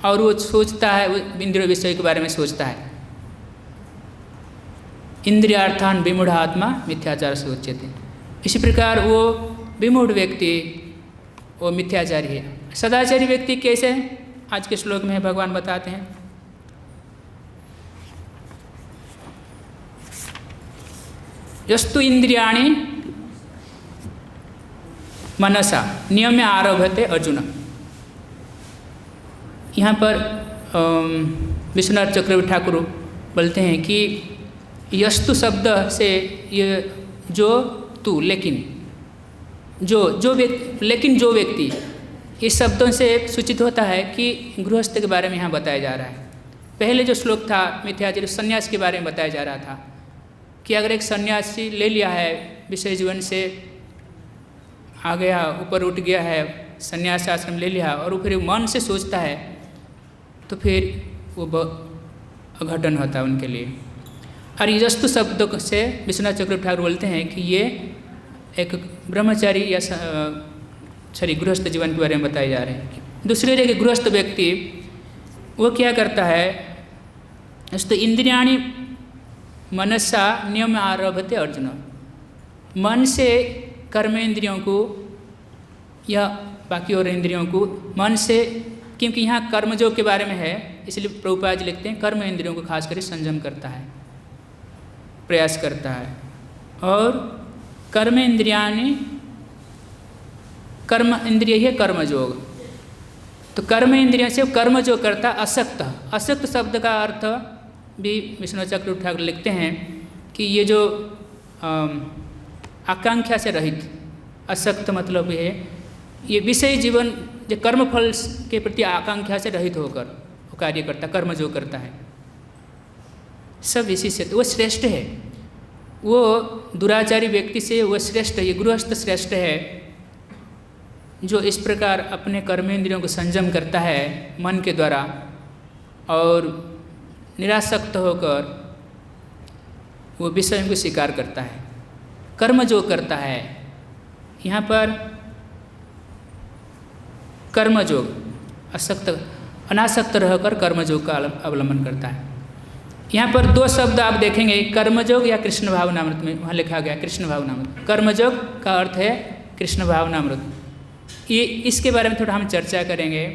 और वो सोचता है, वो इंद्रिय विषय के बारे में सोचता है। इंद्रियार्थान विमूढ़ आत्मा मिथ्याचार से उच्यते। इसी प्रकार वो विमूढ़ व्यक्ति वो मिथ्याचारी है। सदाचारी व्यक्ति कैसे है? आज के श्लोक में भगवान बताते हैं, यस्तु इंद्रियाणि मनसा नियम्य आरभते अर्जुन। यहाँ पर विश्वनाथ चक्रवर्ती ठाकुर बोलते हैं कि यस्तु शब्द से ये जो, तू, लेकिन, जो व्यक्ति, इस शब्दों से सूचित होता है कि गृहस्थ के बारे में यहाँ बताया जा रहा है। पहले जो श्लोक था मिथ्याचारी सन्यास के बारे में बताया जा रहा था कि अगर एक सन्यासी ले लिया है, विषय जीवन से आ गया, ऊपर उठ गया है, सन्यास आश्रम ले लिया और वो फिर मन से सोचता है, तो फिर वो अघटन होता है उनके लिए। और यस्तु शब्द से विश्वनाथ चक्रवर्ती ठाकुर बोलते हैं कि ये एक ब्रह्मचारी या गृहस्थ जीवन के बारे में बताए जा रहे हैं। दूसरे जगह गृहस्थ व्यक्ति वो क्या करता है, यस्तु इंद्रियाणि मनसा नियम आरभते अर्जुन। मन से कर्मेंद्रियों को या बाकी और इंद्रियों को मन से, क्योंकि यहाँ कर्मयोग के बारे में है, इसलिए प्रभुपाद जी लिखते हैं कर्म इंद्रियों को खास कर संयम करता है, प्रयास करता है। और कर्म इंद्रियानि, कर्म इंद्रिय है कर्मयोग, तो कर्म इंद्रियों से कर्म जो करता असक्त। असक्त शब्द का अर्थ भी विष्णु चक्रवर्ती ठाकुर लिखते हैं कि ये जो आकांक्षा से रहित, असक्त मतलब है ये विषय जीवन जो कर्मफल के प्रति आकांक्षा से रहित होकर वो कार्य करता, कर्म जो करता है, सब इसी से, वो श्रेष्ठ है। वो दुराचारी व्यक्ति से वो श्रेष्ठ है, ये गृहस्थ श्रेष्ठ है जो इस प्रकार अपने कर्मेंद्रियों को संयम करता है मन के द्वारा और निरासक्त होकर वो विषयों को स्वीकार करता है, कर्म जो करता है। यहाँ पर कर्मयोग, असक्त अनासक्त रहकर कर्मयोग का अवलंबन करता है। यहाँ पर 2 शब्द आप देखेंगे, कर्मयोग या कृष्ण भावनामृत में वहाँ लिखा गया कृष्ण भावनामृत। कर्मयोग का अर्थ है कृष्ण भावनामृत। ये इसके बारे में थोड़ा हम चर्चा करेंगे।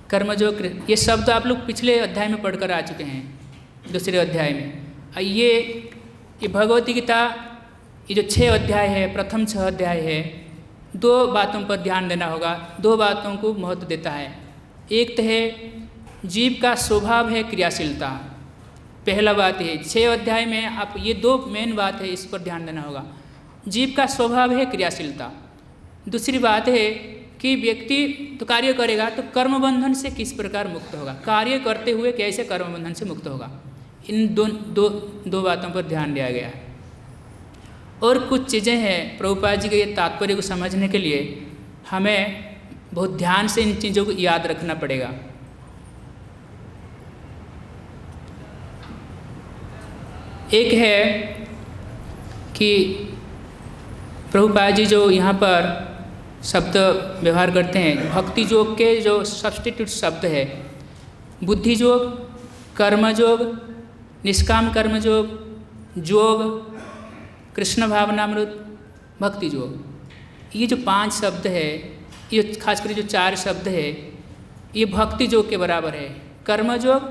कर्मयोग, ये शब्द आप लोग पिछले अध्याय में पढ़कर आ चुके हैं, दूसरे अध्याय में। ये भगवती गीता, ये जो 6 अध्याय है, प्रथम 6 अध्याय है, 2 बातों पर ध्यान देना होगा, 2 बातों को महत्व देता है। एक तो है जीव का स्वभाव है क्रियाशीलता, पहला बात है 6 अध्याय में आप ये 2 मेन बात है, इस पर ध्यान देना होगा। जीव का स्वभाव है क्रियाशीलता। दूसरी बात है कि व्यक्ति तो कार्य करेगा तो कर्म बंधन से किस प्रकार मुक्त होगा, कार्य करते हुए कैसे कर्म बंधन से मुक्त होगा, इन दो बातों पर ध्यान दिया गया है। और कुछ चीज़ें हैं प्रभुपाद जी के ये तात्पर्य को समझने के लिए हमें बहुत ध्यान से इन चीज़ों को याद रखना पड़ेगा। एक है कि प्रभुपाद जी जो यहाँ पर शब्द व्यवहार करते हैं, भक्ति योग के जो सब्स्टिट्यूट शब्द है, बुद्धि योग, कर्म योग, निष्काम कर्म योग, योग, कृष्ण भावनामृत, भक्ति योग, ये जो 5 शब्द है, ये खासकर जो 4 शब्द है, ये भक्ति योग के बराबर है। कर्म योग,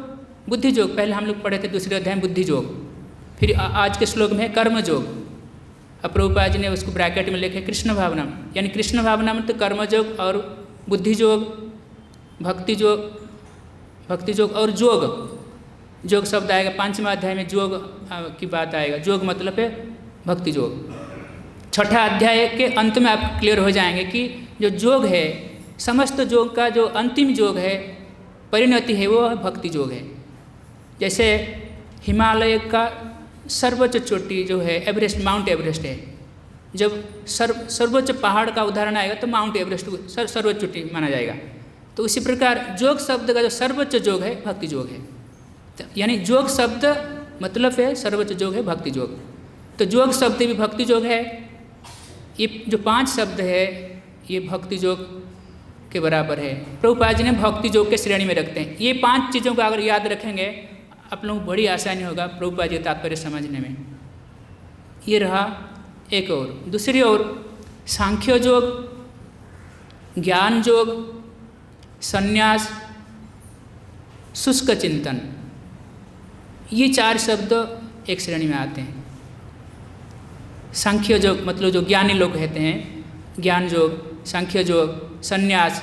बुद्धि योग, पहले हम लोग पढ़े थे दूसरे अध्याय में बुद्धि योग, फिर आज के श्लोक में है कर्म योग। अब प्रभुपाद जी ने उसको ब्रैकेट में लिखे कृष्ण भावना, यानी कृष्ण भावना में तो कर्म योग और बुद्धि योग, भक्ति योग और योग, योग शब्द आएगा 5वें अध्याय में, योग की बात आएगा। योग मतलब है भक्ति योग। 6ठा अध्याय के अंत में आप क्लियर हो जाएंगे कि जो योग है, समस्त योग का जो अंतिम योग है, परिणति है, वो भक्ति योग है। जैसे हिमालय का सर्वोच्च चोटी जो है एवरेस्ट, माउंट एवरेस्ट है। जब सर्वोच्च पहाड़ का उदाहरण आएगा तो माउंट एवरेस्ट को सर्वोच्च चोटी माना जाएगा। तो उसी प्रकार योग शब्द का जो सर्वोच्च योग है भक्ति योग है। तो यानी योग शब्द मतलब है सर्वोच्च योग है भक्ति योग। तो योग शब्द भी भक्ति योग है। ये जो 5 शब्द है ये भक्ति योग के बराबर है। प्रभुपाद जी ने भक्ति योग के श्रेणी में रखते हैं। ये 5 चीज़ों को अगर याद रखेंगे आप लोगों को बड़ी आसानी होगा प्रभुपाद जी का तात्पर्य समझने में। ये रहा एक और। दूसरी ओर सांख्य योग, ज्ञान योग, संन्यास, शुष्क चिंतन, ये 4 शब्द एक श्रेणी में आते हैं। सांख्य योग मतलब जो ज्ञानी लोग कहते हैं, ज्ञान योग, सांख्य योग, संन्यास,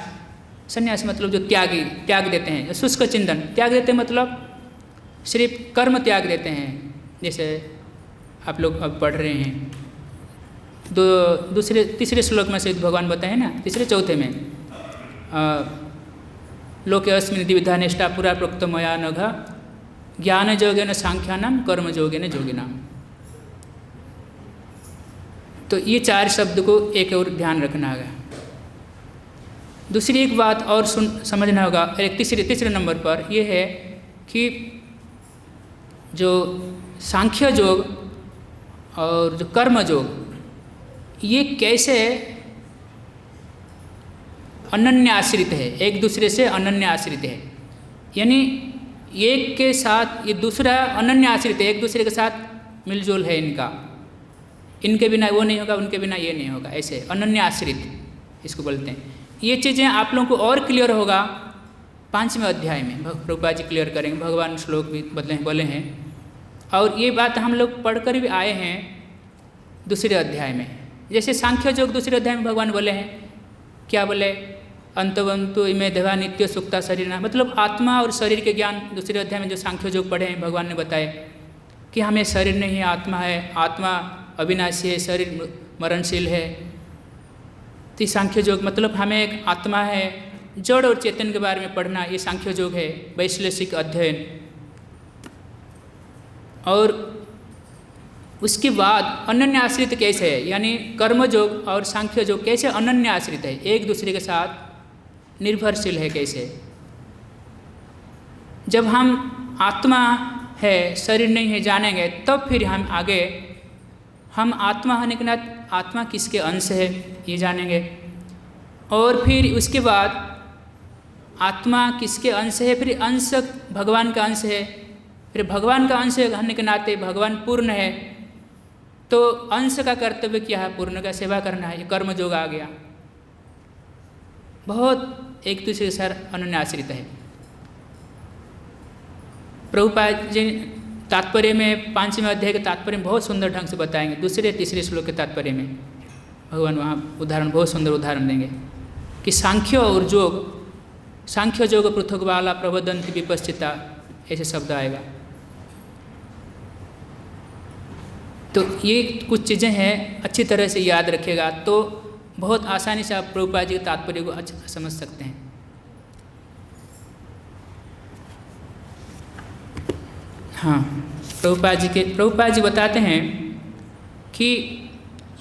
संन्यास मतलब जो त्याग देते हैं। शुष्क चिंतन, त्याग देते हैं मतलब सिर्फ कर्म त्याग देते हैं। जैसे आप लोग अब पढ़ रहे हैं तीसरे श्लोक में से भगवान बताए ना, तीसरे चौथे में लोके अस्मिन् द्विविधा निष्ठा पुरा प्रोक्त मया नघ ज्ञान योगेन सांख्यानाम कर्म योगेन योगिनाम। तो ये 4 शब्द को एक और ध्यान रखना होगा। दूसरी एक बात और समझना होगा, एक तीसरे नंबर पर यह है कि जो सांख्य योग और जो कर्म योग, ये कैसे अनन्य आश्रित है, एक दूसरे से अनन्य आश्रित है। यानी एक के साथ ये दूसरा अनन्य आश्रित है, एक दूसरे के साथ मिलजुल है इनका, इनके बिना वो नहीं होगा, उनके बिना ये नहीं होगा, ऐसे अनन्य आश्रित इसको बोलते हैं। ये चीज़ें आप लोगों को और क्लियर होगा 5वें अध्याय में, प्रभुपाद जी क्लियर करेंगे, भगवान श्लोक भी बोले हैं। और ये बात हम लोग पढ़कर भी आए हैं दूसरे अध्याय में। जैसे सांख्य योग दूसरे अध्याय में भगवान बोले हैं, क्या बोले, अंतवंतु इमे देवा नित्य सुक्ता शरीर, मतलब आत्मा और शरीर के ज्ञान दूसरे अध्याय में जो सांख्य योग पढ़े हैं भगवान ने बताए कि हमें शरीर नहीं है, आत्मा है, आत्मा अविनाशी है, शरीर मरणशील है। तो सांख्य योग मतलब हमें एक आत्मा है, जड़ और चेतन के बारे में पढ़ना, ये सांख्य योग है, वैश्लेषिक अध्ययन। और उसके बाद अनन्य आश्रित कैसे है, यानी कर्म योग और सांख्य योग कैसे अनन्य आश्रित है, एक दूसरे के साथ निर्भरशील है कैसे। जब हम आत्मा है शरीर नहीं है जानेंगे तब फिर हम आगे, हम आत्मा होने के नाते आत्मा किसके अंश है ये जानेंगे। और फिर उसके बाद आत्मा किसके अंश है, फिर अंश भगवान का अंश है, फिर भगवान का अंश होने के नाते भगवान पूर्ण है, तो अंश का कर्तव्य क्या है, पूर्ण का सेवा करना है, ये कर्म योग आ गया। बहुत एक दूसरे के साथ अनन्य आश्रित है। प्रभुपाद जी तात्पर्य में 5वें अध्याय के तात्पर्य में बहुत सुंदर ढंग से बताएंगे। दूसरे तीसरे श्लोक के तात्पर्य में भगवान वहाँ उदाहरण, बहुत सुंदर उदाहरण देंगे कि सांख्य और योग, सांख्य योग पृथक वाला प्रबोधन्ति विपश्चिता, ऐसे शब्द आएगा। तो ये कुछ चीज़ें हैं, अच्छी तरह से याद रखिएगा तो बहुत आसानी से आप प्रभुपाद जी के तात्पर्य को अच्छा समझ सकते हैं। हाँ, प्रभुपाद जी बताते हैं कि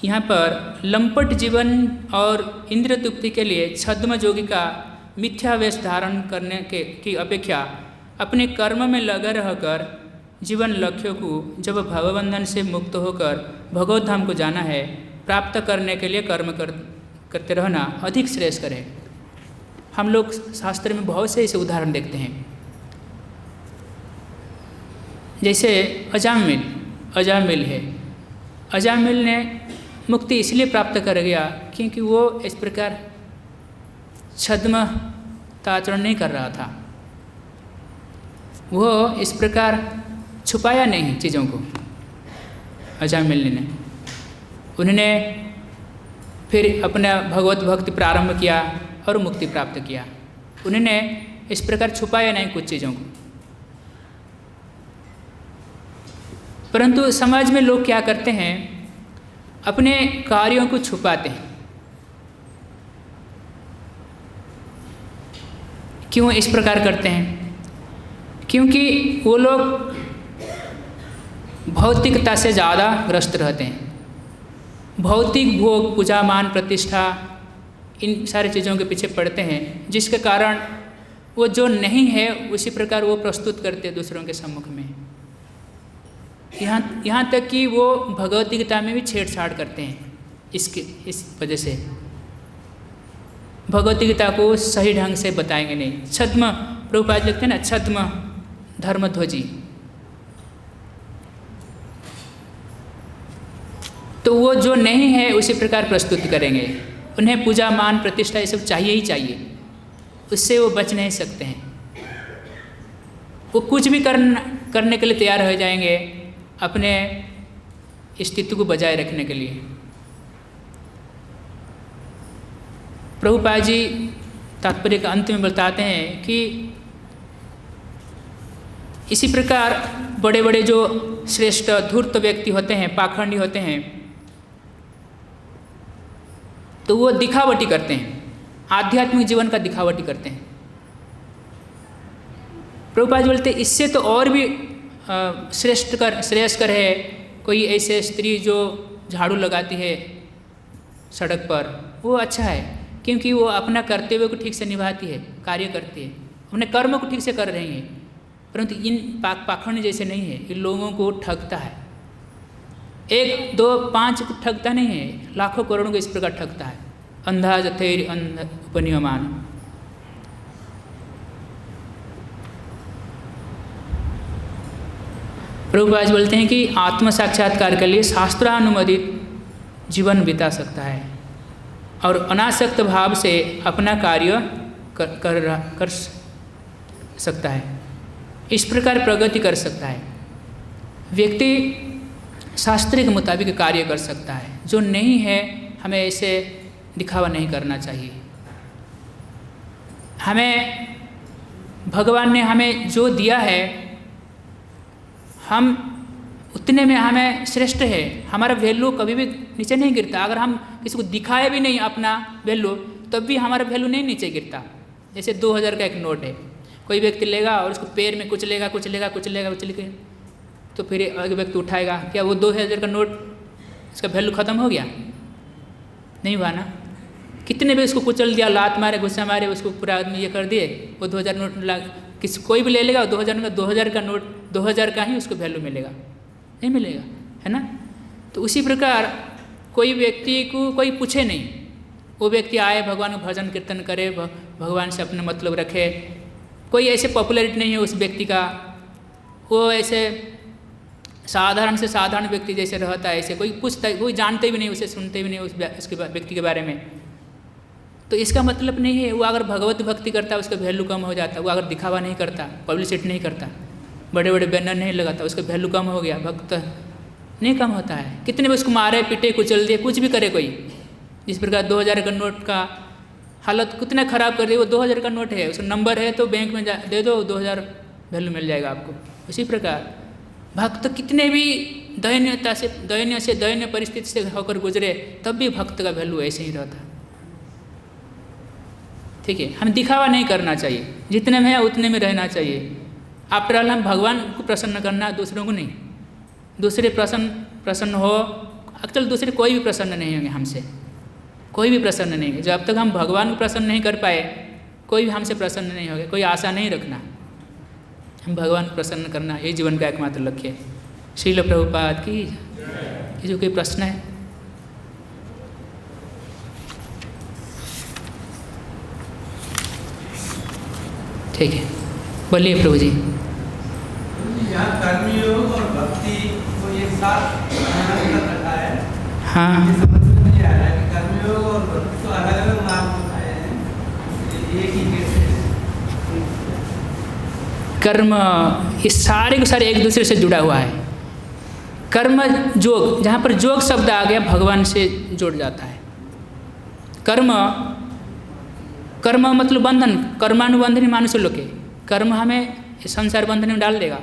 यहाँ पर लंपट जीवन और इंद्रिय तृप्ति के लिए छद्म योगी का मिथ्या वेश धारण करने की अपेक्षा अपने कर्म में लगा रहकर जीवन लक्ष्य को जब भवबंधन से मुक्त होकर भगवत धाम को जाना है, प्राप्त करने के लिए करते रहना अधिक श्रेयस्कर है। हम लोग शास्त्र में बहुत से ऐसे उदाहरण देखते हैं, जैसे अजामिल है। अजामिल ने मुक्ति इसलिए प्राप्त कर गया क्योंकि वो इस प्रकार छद्मता आचरण नहीं कर रहा था। वो इस प्रकार छुपाया नहीं चीज़ों को। अजामिल ने उन्होंने फिर अपना भगवत भक्ति प्रारंभ किया और मुक्ति प्राप्त किया। उन्होंने इस प्रकार छुपाया नहीं कुछ चीज़ों को। परंतु समाज में लोग क्या करते हैं, अपने कार्यों को छुपाते हैं। क्यों इस प्रकार करते हैं? क्योंकि वो लोग भौतिकता से ज़्यादा ग्रस्त रहते हैं। भौतिक भोग, पूजा, मान, प्रतिष्ठा, इन सारी चीज़ों के पीछे पड़ते हैं, जिसके कारण वो जो नहीं है उसी प्रकार वो प्रस्तुत करते हैं दूसरों के सम्मुख में। यहाँ तक कि वो भगवत गीता में भी छेड़छाड़ करते हैं। इस वजह से भगवत गीता को सही ढंग से बताएंगे नहीं। छद्म, प्रभुपाद लिखते हैं ना, छद्म धर्मध्वजी। तो वो जो नहीं है उसी प्रकार प्रस्तुत करेंगे। उन्हें पूजा, मान, प्रतिष्ठा ये सब चाहिए ही चाहिए, उससे वो बच नहीं सकते हैं। वो कुछ भी करने के लिए तैयार हो जाएंगे अपने स्थिति को बजाय रखने के लिए। प्रभुपाद जी तात्पर्य के अंत में बताते हैं कि इसी प्रकार बड़े बड़े जो श्रेष्ठ धूर्त व्यक्ति होते हैं, पाखंडी होते हैं, तो वो दिखावटी करते हैं, आध्यात्मिक जीवन का दिखावटी करते हैं। प्रभुपाद बोलते हैं इससे तो और भी श्रेयस्कर है कोई ऐसे स्त्री जो झाड़ू लगाती है सड़क पर, वो अच्छा है क्योंकि वो अपना कर्तव्य को ठीक से निभाती है, कार्य करती है, अपने कर्म को ठीक से कर रही है। परंतु इन पाखंड जैसे नहीं है, इन लोगों को ठगता है। 1, 2, 5 को ठगता नहीं है, लाखों करोड़ों को इस प्रकार ठगता है। अंधा जथैर अंध उपनियमान। प्रभुपाद बोलते हैं कि आत्म साक्षात्कार के लिए शास्त्रानुमोदित जीवन बिता सकता है और अनासक्त भाव से अपना कार्य कर सकता है। इस प्रकार प्रगति कर सकता है। व्यक्ति शास्त्र के मुताबिक कार्य कर सकता है। जो नहीं है हमें ऐसे दिखावा नहीं करना चाहिए। हमें भगवान ने हमें जो दिया है, हम उतने में हमें श्रेष्ठ है। हमारा वैल्यू कभी भी नीचे नहीं गिरता। अगर हम किसी को दिखाए भी नहीं अपना वैल्यू, तब भी हमारा वैल्यू नहीं नीचे गिरता। जैसे 2000 का एक नोट है, कोई व्यक्ति लेगा और उसको पैर में कुचलेगा, तो फिर एक व्यक्ति उठाएगा, क्या वो 2000 का नोट उसका वैल्यू ख़त्म हो गया? नहीं हुआ ना। कितने भी उसको कुचल दिया, लात मारे, गुस्सा मारे, उसको पूरा आदमी ये कर दिए, वो 2000 नोट कोई भी ले लेगा, 2000 का नोट 2000 का ही उसको वैल्यू मिलेगा, नहीं मिलेगा, है ना। तो उसी प्रकार कोई व्यक्ति को कोई पूछे नहीं, वो व्यक्ति आए, भगवान को भजन कीर्तन करे, भगवान से अपना मतलब रखे। कोई ऐसे पॉपुलरिटी नहीं है उस व्यक्ति का, वो ऐसे साधारण से साधारण व्यक्ति जैसे रहता है, ऐसे कोई पूछता, कोई जानते भी नहीं, उसे सुनते भी नहीं उसके व्यक्ति के बारे में। तो इसका मतलब नहीं है वो अगर भगवत भक्ति करता है उसका वैल्यू कम हो जाता है। वो अगर दिखावा नहीं करता, पब्लिसिटी नहीं करता, बड़े बड़े बैनर नहीं लगाता, उसका वैल्यू कम हो गया, भक्त नहीं कम होता है। कितने भी उसको मारे, पीटे, कुचल दिए, कुछ भी करे कोई। जिस प्रकार 2000 का नोट का हालत कितना ख़राब कर दी, वो 2000 का नोट है, उसका नंबर है तो बैंक में दे दो, 2000 वैल्यू मिल जाएगा आपको। उसी प्रकार भक्त कितने भी दयनीय परिस्थिति से होकर गुजरे, तब भी भक्त का वैल्यू ऐसे ही रहता। ठीक है, हमें दिखावा नहीं करना चाहिए, जितने में है उतने में रहना चाहिए। आफ्टर ऑल हम भगवान को प्रसन्न करना, दूसरों को नहीं। दूसरे प्रसन्न हो, एक्चुअल दूसरे कोई भी प्रसन्न नहीं होंगे हमसे, कोई भी प्रसन्न नहीं है। जब तक हम भगवान को प्रसन्न नहीं कर पाए, कोई भी हमसे प्रसन्न नहीं होगा। कोई आशा नहीं रखना, हम भगवान को प्रसन्न करना, ये जीवन का एकमात्र लक्ष्य है। श्रील प्रभुपाद की जो कोई प्रश्न है? ठीक है, बोलिए प्रभु जी। यहाँ कर्मयोग और भक्ति को एक साथ कर रखा है। हाँ, ये समझ में नहीं आ रहा है कि कर्मयोग और भक्ति तो अलग अलग नाम बताए हैं, एक ही कैसे? कर्म ये सारे के सारे एक दूसरे से जुड़ा हुआ है। कर्म जोग, जहाँ पर जोग शब्द आ गया भगवान से जुड़ जाता है। कर्म कर्म मतलब बंधन, कर्मानुबंधन मानुष लोके, कर्म हमें संसार बंधन में डाल देगा।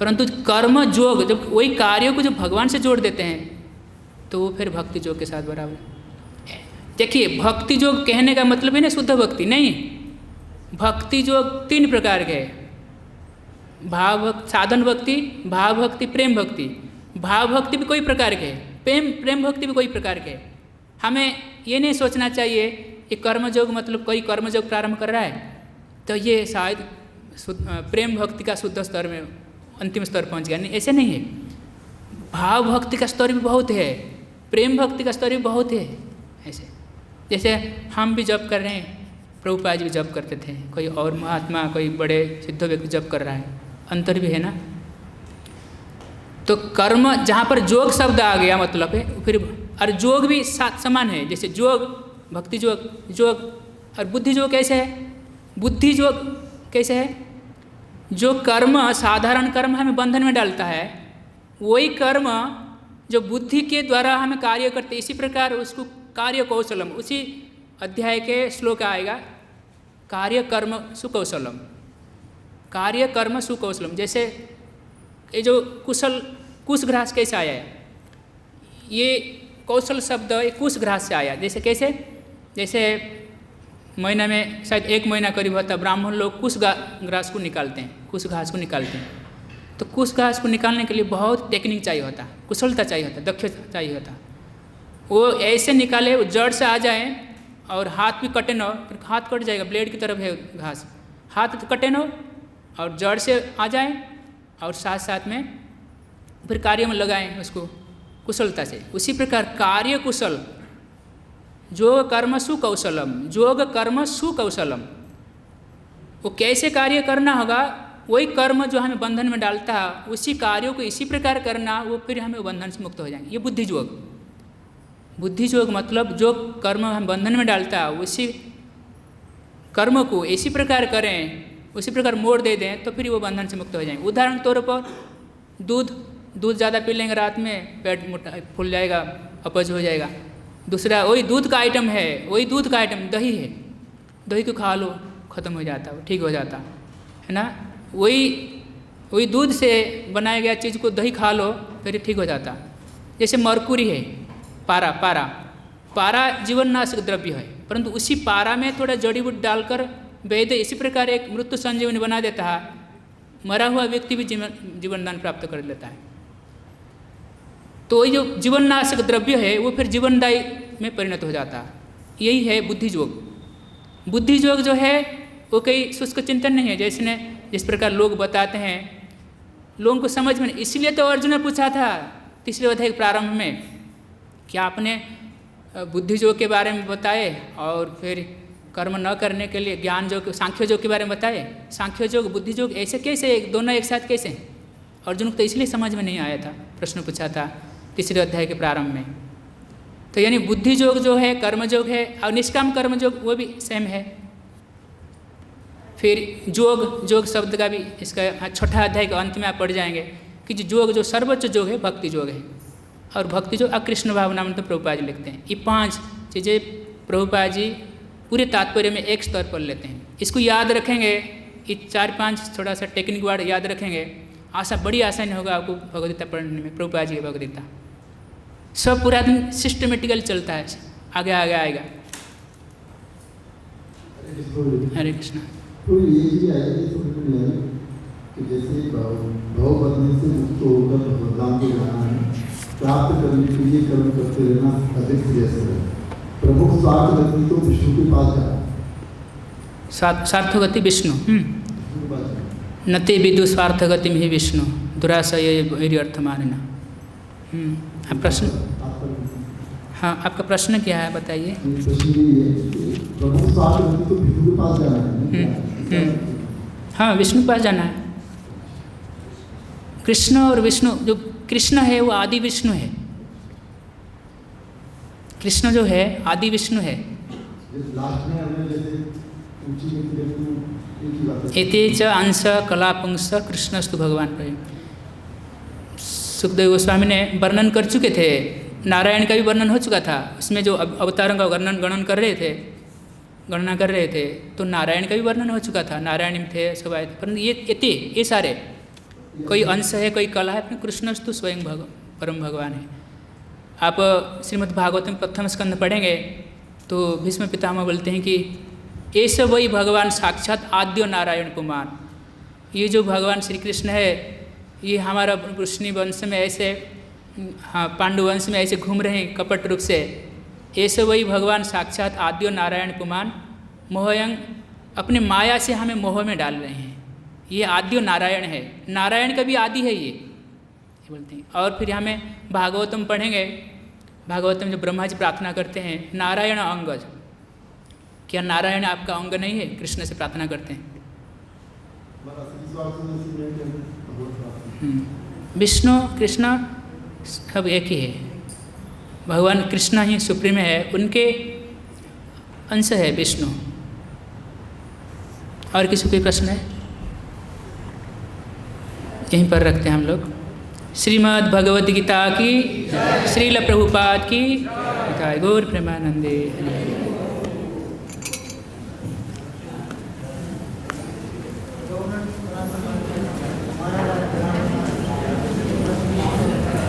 परंतु कर्म जोग, जब वही कार्यों को जब भगवान से जोड़ देते हैं तो वो फिर भक्ति जोग के साथ बराबर। देखिए, भक्ति जोग कहने का मतलब है ना शुद्ध भक्ति नहीं। भक्ति जोग 3 प्रकार के हैं, भाव साधन भक्ति, भाव भक्ति, प्रेम भक्ति। भाव भक्ति भी कोई प्रकार के है, प्रेम भक्ति भी कोई प्रकार के है। हमें ये नहीं सोचना चाहिए कि कर्मयोग मतलब कोई कर्मयोग प्रारंभ कर रहा है तो ये शायद प्रेम भक्ति का शुद्ध स्तर में अंतिम स्तर पहुंच गया, नहीं, ऐसे नहीं है। भाव भक्ति का स्तर भी बहुत है, प्रेम भक्ति का स्तर भी बहुत है। ऐसे जैसे हम भी जप कर रहे हैं, प्रभुपाद जी भी जप करते थे, कोई और महात्मा, कोई बड़े सिद्ध व्यक्ति जप कर रहा है, अंतर भी है ना। तो कर्म जहाँ पर जोग शब्द आ गया मतलब है, फिर और जोग भी साथ समान है। जैसे जोग, भक्ति जोग, जोग और बुद्धि जोग कैसे है? बुद्धि जोग कैसे है? जो कर्म साधारण कर्म हमें बंधन में डालता है, वही कर्म जो बुद्धि के द्वारा हमें कार्य करते, इसी प्रकार उसको कार्य कौशलम, उसी अध्याय के श्लोक आएगा, कार्य कर्म सुकौशलम, कार्य कर्म सुकौशलम। जैसे ये जो कुशल, कुशग्रास कैसे आया है? ये कौशल शब्द एक कुशग्रास से आया। जैसे कैसे? जैसे महीना में शायद 1 महीना करीब होता है, ब्राह्मण लोग कुश ग्रास को निकालते हैं, कुश घास को निकालते हैं। तो कुश घास को निकालने के लिए बहुत टेक्निक चाहिए होता, कुशलता चाहिए होता, दक्षता चाहिए होता। वो ऐसे निकाले, वो जड़ से आ जाए और हाथ भी कटे न, फिर हाथ कट जाएगा, ब्लेड की तरफ है घास, हाथ कटे न और जड़ से आ जाए और साथ साथ में फिर कार्य में लगाएं उसको कुशलता से। उसी प्रकार कार्य कुशल, जो कर्म सुकौशलम, जोग कर्म सुकौशलम, वो कैसे कार्य करना होगा, वही कर्म जो हमें बंधन में डालता है, उसी कार्यों को इसी प्रकार करना, वो फिर हमें बंधन से मुक्त हो जाएंगे। ये बुद्धि जोग। बुद्धि जोग मतलब जो कर्म हम बंधन में डालता है, उसी कर्म को इसी प्रकार करें, उसी प्रकार मोड़ दे दें, तो फिर वो बंधन से मुक्त हो जाएंगे। उदाहरण के तौर पर दूध ज़्यादा पी लेंगे, रात में पेट मोटा फूल जाएगा, अपच हो जाएगा। दूसरा वही दूध का आइटम है, वही दूध का आइटम दही है, दही को खा लो, ख़त्म हो जाता, ठीक हो जाता है ना। वही दूध से बनाया गया चीज़ को दही खा लो, फिर ठीक हो जाता। जैसे मरकुरी है, पारा जीवननाशक द्रव्य है, परंतु उसी पारा में थोड़ा जड़ी बूटी डालकर वैद्य इसी प्रकार एक मृत्यु संजीवनी बना देता है, मरा हुआ व्यक्ति भी जीवनदान प्राप्त कर लेता है। तो ये जो जीवननाशक द्रव्य है वो फिर जीवनदायी में परिणत हो जाता है। यही है बुद्धि योग। बुद्धि योग जो है वो कई शुष्क चिंतन नहीं है, जैसे जिस प्रकार लोग बताते हैं, लोगों को समझ में नहीं। इसलिए तो अर्जुन ने पूछा था 3 अध्याय के प्रारंभ में, क्या आपने बुद्धि योग के बारे में बताए और फिर कर्म न करने के लिए ज्ञान योग, सांख्य योग के बारे में बताए। सांख्य योग, बुद्धि योग ऐसे कैसे, दोनों एक साथ कैसे? अर्जुन को तो इसलिए समझ में नहीं आया था, प्रश्न पूछा था 3 अध्याय के प्रारंभ में। तो यानी बुद्धि योग जो है कर्म योग है, और निष्काम कर्म योग वो भी सेम है। फिर जोग शब्द का भी इसका 6 अध्याय के अंत में आप पढ़ जाएंगे कि जो सर्वोच्च योग है भक्ति योग है, और भक्ति योग अकृष्ण भावना में तो प्रभुपाद जी लिखते हैं। ये 5 चीज़ें प्रभुपाद जी पूरे तात्पर्य में एक स्तर पर लेते हैं। इसको याद रखेंगे, ये 4-5 थोड़ा सा टेक्निक वर्ड याद रखेंगे, बड़ी आसानी होगा आपको भगवद्गीता पढ़ने में। प्रभुपाद जी की भगवद्गीता सब पूरा दिन सिस्टमेटिकल चलता है, आगे आएगा। हरे कृष्णा। तो ये भी आएगी समझ में आई कि जैसे भाव बदलने से मुक्त होकर भगवान को जाना है, प्राप्त करने के लिए कर्म करते रहना अधिक श्रेयस्कर है। प्रमुख स्वार्थ गति तो विष्णु के पास जाए, स्वार्थ गति विष्णु, नते विदु स्वार्थ गति में ही विष्णु, दुराशय अर्थ मानना। आप प्रश्न, हाँ आपका प्रश्न क्या है बताइए। प्रश्न ये है कि प्रमुख स्वार्थ गति तो विष्णु के पास जाना है, हाँ, विष्णु के पास जाना है। कृष्ण और विष्णु, जो कृष्ण है वो आदि विष्णु है। कृष्ण जो है आदि विष्णु है। लास्ट में हमने जैसे ऊंची एते च अंश कलापुंस कृष्णस्तु भगवान प्रेम। सुखदेव गोस्वामी ने वर्णन कर चुके थे, नारायण का भी वर्णन हो चुका था, उसमें जो अवतारों का गणना कर रहे थे, तो नारायण का भी वर्णन हो चुका था। नारायण थे सब आए थे, परंतु ये सारे कोई अंश है, कोई कला है, कृष्णस्तु स्वयं परम भगवान है। आप श्रीमद् भागवत में प्रथम स्कंद पढ़ेंगे तो भीष्म पितामह बोलते हैं कि ऐसा वही भगवान साक्षात आद्य नारायण कुमार। ये जो भगवान श्री कृष्ण है, ये हमारा वृष्णि वंश में ऐसे, हाँ, पांडु वंश में ऐसे घूम रहे हैं कपट रूप से। ऐसे वही भगवान साक्षात आद्य नारायण कुमार मोहयंग, अपने माया से हमें मोह में डाल रहे हैं। ये आद्य नारायण है, नारायण का भी आदि है ये बोलते हैं। और फिर हमें भागवतम पढ़ेंगे, भागवतम जो ब्रह्मा जी प्रार्थना करते हैं, नारायण अंगज, क्या नारायण आपका अंग नहीं है? कृष्ण से प्रार्थना करते हैं। विष्णु कृष्ण सब एक ही है, भगवान कृष्ण ही सुप्रीम है, उनके अंश है विष्णु। और किसी कोई प्रश्न है? यहीं पर रखते हैं हम लोग। श्रीमद् भगवद गीता की, श्रील प्रभुपाद की, गौर प्रेमानंदे।